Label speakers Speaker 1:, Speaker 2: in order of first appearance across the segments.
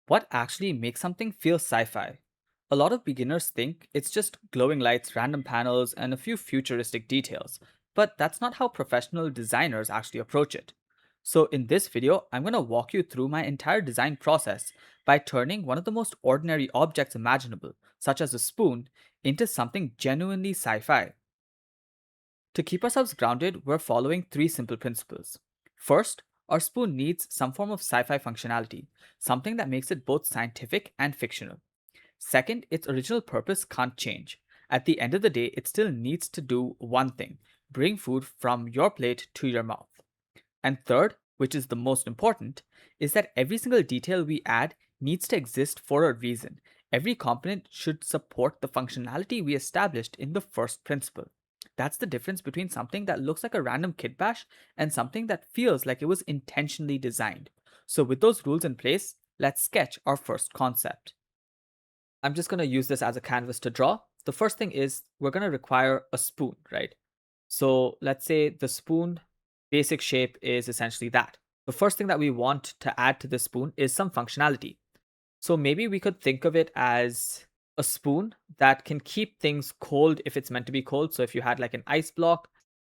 Speaker 1: What actually makes something feel sci-fi? A lot of beginners think it's just glowing lights, random panels, and a few futuristic details, but that's not how professional designers actually approach it. So in this video, I'm going to walk you through my entire design process by turning one of the most ordinary objects imaginable, such as a spoon, into something genuinely sci-fi. To keep ourselves grounded, we're following three simple principles. First, our spoon needs some form of sci fi functionality, something that makes it both scientific and fictional. Second, its original purpose can't change. At the end of the day, it still needs to do one thing: bring food from your plate to your mouth. And third, which is the most important, is that every single detail we add needs to exist for a reason. Every component should support the functionality we established in the first principle. That's the difference between something that looks like a random kit bash and something that feels like it was intentionally designed. So, with those rules in place, let's sketch our first concept. I'm just going to use this as a canvas to draw. The first thing is we're going to require a spoon, right? So let's say the spoon basic shape is essentially that. The first thing that we want to add to the spoon is some functionality. So maybe we could think of it as a spoon that can keep things cold if it's meant to be cold. So if you had like an ice block,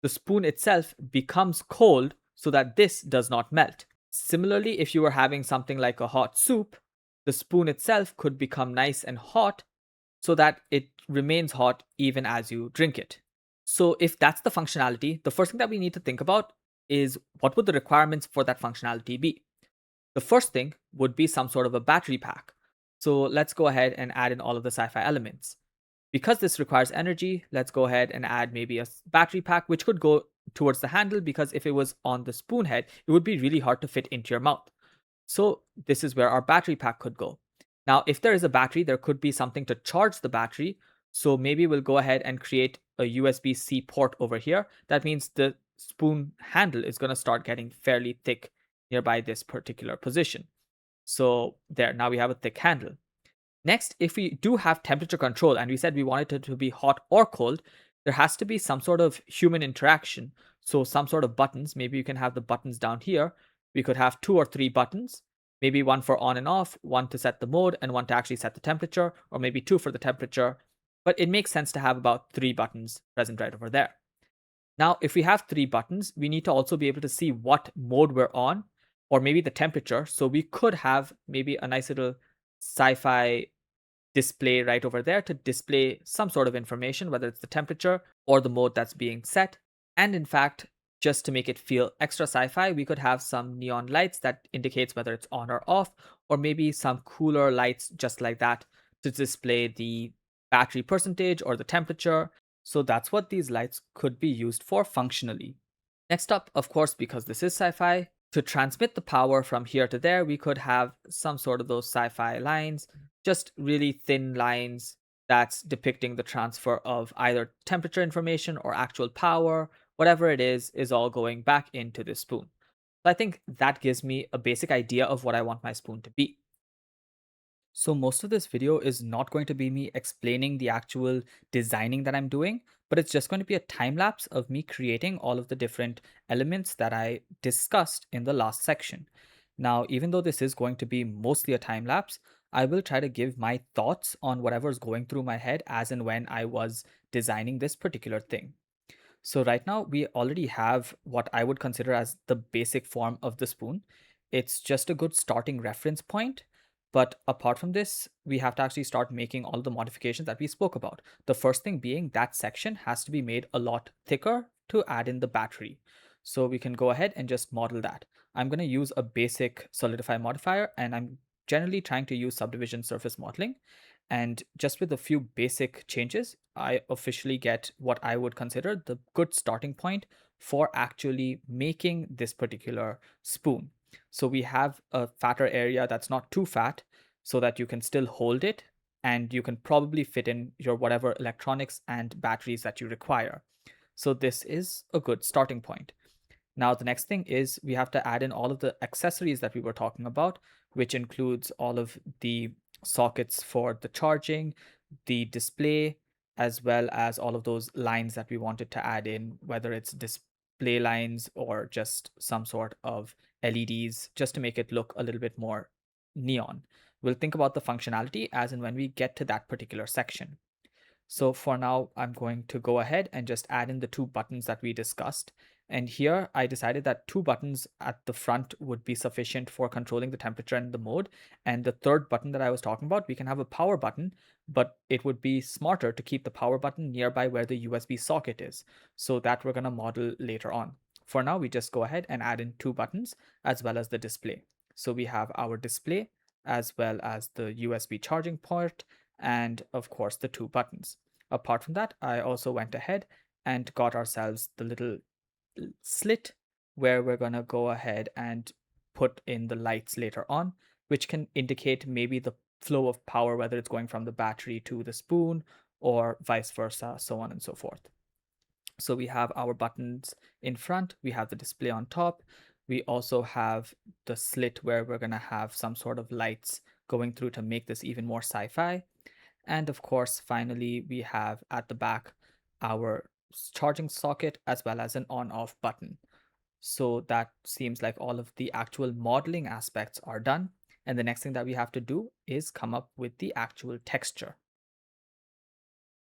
Speaker 1: the spoon itself becomes cold so that this does not melt. Similarly, if you were having something like a hot soup, the spoon itself could become nice and hot so that it remains hot even as you drink it. So if that's the functionality, the first thing that we need to think about is what would the requirements for that functionality be? The first thing would be some sort of a battery pack. So let's go ahead and add in all of the sci-fi elements. Because this requires energy, let's go ahead and add maybe a battery pack, which could go towards the handle because if it was on the spoon head, it would be really hard to fit into your mouth. So this is where our battery pack could go. Now, if there is a battery, there could be something to charge the battery. So maybe we'll go ahead and create a USB-C port over here. That means the spoon handle is going to start getting fairly thick nearby this particular position. So there, now we have a thick handle. Next, if we do have temperature control and we said we wanted it to be hot or cold, there has to be some sort of human interaction. So some sort of buttons, maybe you can have the buttons down here. We could have two or three buttons, maybe one for on and off, one to set the mode and one to actually set the temperature, or maybe two for the temperature. But it makes sense to have about three buttons present right over there. Now, if we have three buttons, we need to also be able to see what mode we're on, or maybe the temperature. So we could have maybe a nice little sci-fi display right over there to display some sort of information, whether it's the temperature or the mode that's being set. And in fact, just to make it feel extra sci-fi, we could have some neon lights that indicates whether it's on or off, or maybe some cooler lights just like that to display the battery percentage or the temperature. So that's what these lights could be used for functionally. Next up, of course, because this is sci-fi, to transmit the power from here to there, we could have some sort of those sci-fi lines, just really thin lines that's depicting the transfer of either temperature information or actual power. Whatever it is all going back into this spoon. So I think that gives me a basic idea of what I want my spoon to be. So most of this video is not going to be me explaining the actual designing that I'm doing, but it's just going to be a time lapse of me creating all of the different elements that I discussed in the last section. Now, even though this is going to be mostly a time lapse, I will try to give my thoughts on whatever's going through my head as and when I was designing this particular thing. So right now we already have what I would consider as the basic form of the spoon. It's just a good starting reference point. But apart from this, we have to actually start making all the modifications that we spoke about. The first thing being that section has to be made a lot thicker to add in the battery. So we can go ahead and just model that. I'm going to use a basic solidify modifier, and I'm generally trying to use subdivision surface modeling. And just with a few basic changes, I officially get what I would consider the good starting point for actually making this particular spoon. So we have a fatter area that's not too fat so that you can still hold it and you can probably fit in your whatever electronics and batteries that you require. So this is a good starting point. Now, the next thing is we have to add in all of the accessories that we were talking about, which includes all of the sockets for the charging, the display, as well as all of those lines that we wanted to add in, whether it's display lines or just some sort of LEDs, just to make it look a little bit more neon. We'll think about the functionality as and when we get to that particular section. So for now, I'm going to go ahead and just add in the two buttons that we discussed. And here I decided that two buttons at the front would be sufficient for controlling the temperature and the mode. And the third button that I was talking about, we can have a power button, but it would be smarter to keep the power button nearby where the USB socket is. So that we're going to model later on. For now, we just go ahead and add in two buttons as well as the display. So we have our display as well as the USB charging port and of course the two buttons. Apart from that, I also went ahead and got ourselves the little slit where we're going to go ahead and put in the lights later on, which can indicate maybe the flow of power, whether it's going from the battery to the spoon or vice versa, so on and so forth. So we have our buttons in front, we have the display on top, we also have the slit where we're going to have some sort of lights going through to make this even more sci-fi. And of course, finally, we have at the back our charging socket as well as an on off button. So that seems like all of the actual modeling aspects are done. And the next thing that we have to do is come up with the actual texture.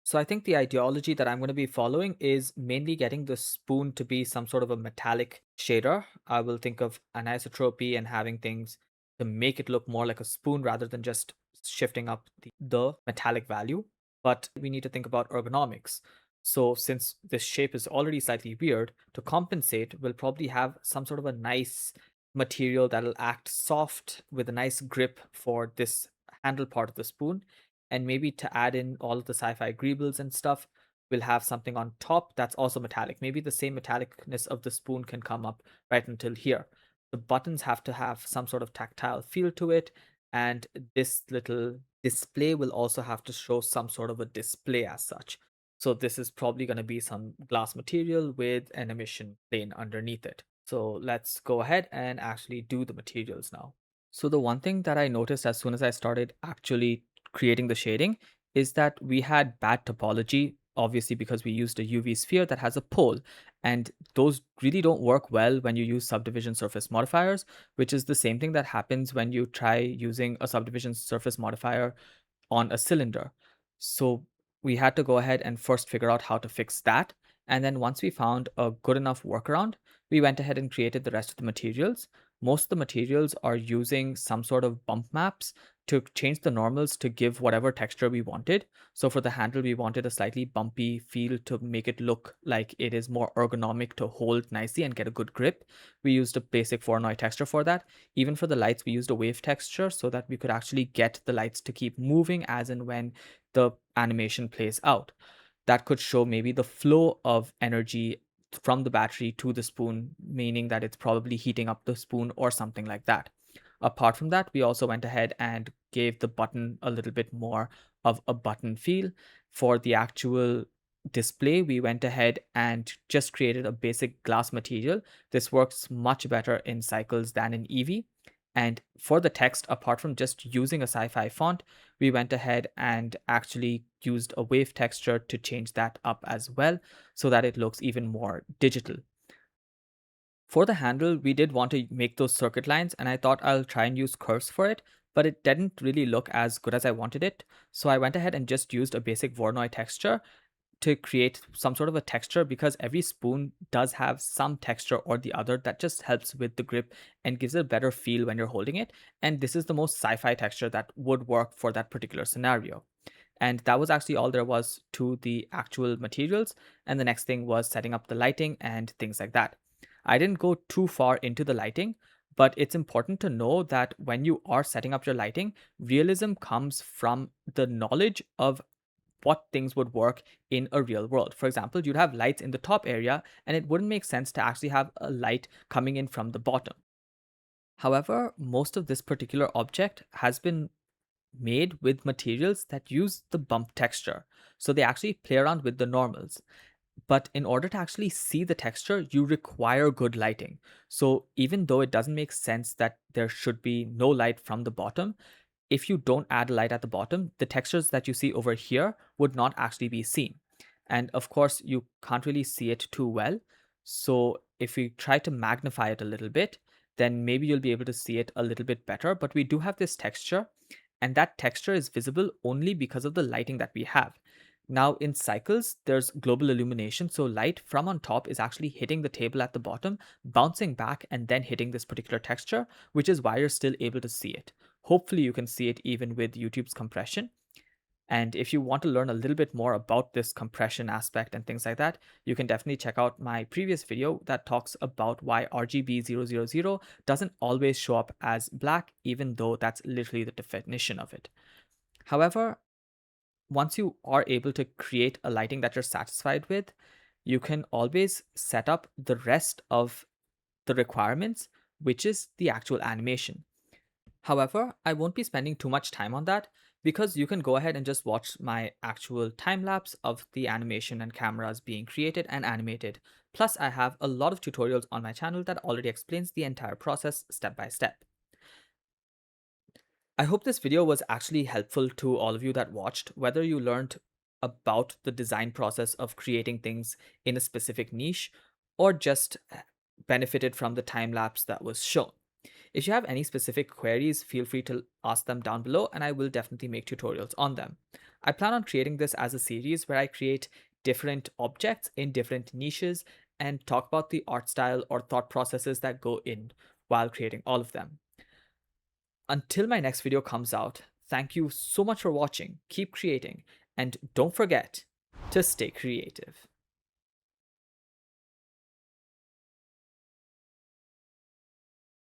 Speaker 1: So I think the ideology that I'm going to be following is mainly getting the spoon to be some sort of a metallic shader. I will think of anisotropy and having things to make it look more like a spoon rather than just shifting up the metallic value. But we need to think about ergonomics. So since this shape is already slightly weird, to compensate, we'll probably have some sort of a nice material that'll act soft with a nice grip for this handle part of the spoon, and maybe to add in all of the sci-fi greebles and stuff, we'll have something on top that's also metallic. Maybe the same metallicness of the spoon can come up right until here. The buttons have to have some sort of tactile feel to it, and this little display will also have to show some sort of a display as such. So this is probably going to be some glass material with an emission plane underneath it. So let's go ahead and actually do the materials now. So the one thing that I noticed as soon as I started actually creating the shading is that we had bad topology, obviously because we used a UV sphere that has a pole. And those really don't work well when you use subdivision surface modifiers, which is the same thing that happens when you try using a subdivision surface modifier on a cylinder. So we had to go ahead and first figure out how to fix that. And then once we found a good enough workaround, we went ahead and created the rest of the materials. Most of the materials are using some sort of bump maps to change the normals to give whatever texture we wanted. So for the handle, we wanted a slightly bumpy feel to make it look like it is more ergonomic to hold nicely and get a good grip. We used a basic Voronoi texture for that. Even for the lights, we used a wave texture so that we could actually get the lights to keep moving as and when the animation plays out. That could show maybe the flow of energy from the battery to the spoon, meaning that it's probably heating up the spoon or something like that. Apart from that, we also went ahead and gave the button a little bit more of a button feel. For the actual display, we went ahead and just created a basic glass material. This works much better in cycles than in Eevee. And for the text, apart from just using a sci-fi font, we went ahead and actually used a wave texture to change that up as well so that it looks even more digital. For the handle, we did want to make those circuit lines, and I thought I'll try and use curves for it, but it didn't really look as good as I wanted it. So I went ahead and just used a basic Voronoi texture to create some sort of a texture, because every spoon does have some texture or the other that just helps with the grip and gives it a better feel when you're holding it. And this is the most sci-fi texture that would work for that particular scenario. And that was actually all there was to the actual materials. And the next thing was setting up the lighting and things like that. I didn't go too far into the lighting, but it's important to know that when you are setting up your lighting, realism comes from the knowledge of what things would work in a real world. For example, you'd have lights in the top area, and it wouldn't make sense to actually have a light coming in from the bottom. However, most of this particular object has been made with materials that use the bump texture. So they actually play around with the normals. But in order to actually see the texture, you require good lighting. So even though it doesn't make sense that there should be no light from the bottom, if you don't add a light at the bottom, the textures that you see over here would not actually be seen. And of course, you can't really see it too well. So if we try to magnify it a little bit, then maybe you'll be able to see it a little bit better. But we do have this texture, and that texture is visible only because of the lighting that we have. Now, in cycles, there's global illumination, so light from on top is actually hitting the table at the bottom, bouncing back, and then hitting this particular texture, which is why you're still able to see it. Hopefully, you can see it even with YouTube's compression. And if you want to learn a little bit more about this compression aspect and things like that, you can definitely check out my previous video that talks about why RGB 000 doesn't always show up as black, even though that's literally the definition of it. However, once you are able to create a lighting that you're satisfied with, you can always set up the rest of the requirements, which is the actual animation. However, I won't be spending too much time on that because you can go ahead and just watch my actual time lapse of the animation and cameras being created and animated. Plus, I have a lot of tutorials on my channel that already explains the entire process step by step. I hope this video was actually helpful to all of you that watched, whether you learned about the design process of creating things in a specific niche or just benefited from the time lapse that was shown. If you have any specific queries, feel free to ask them down below and I will definitely make tutorials on them. I plan on creating this as a series where I create different objects in different niches and talk about the art style or thought processes that go in while creating all of them. Until my next video comes out, thank you so much for watching, keep creating, and don't forget to stay creative.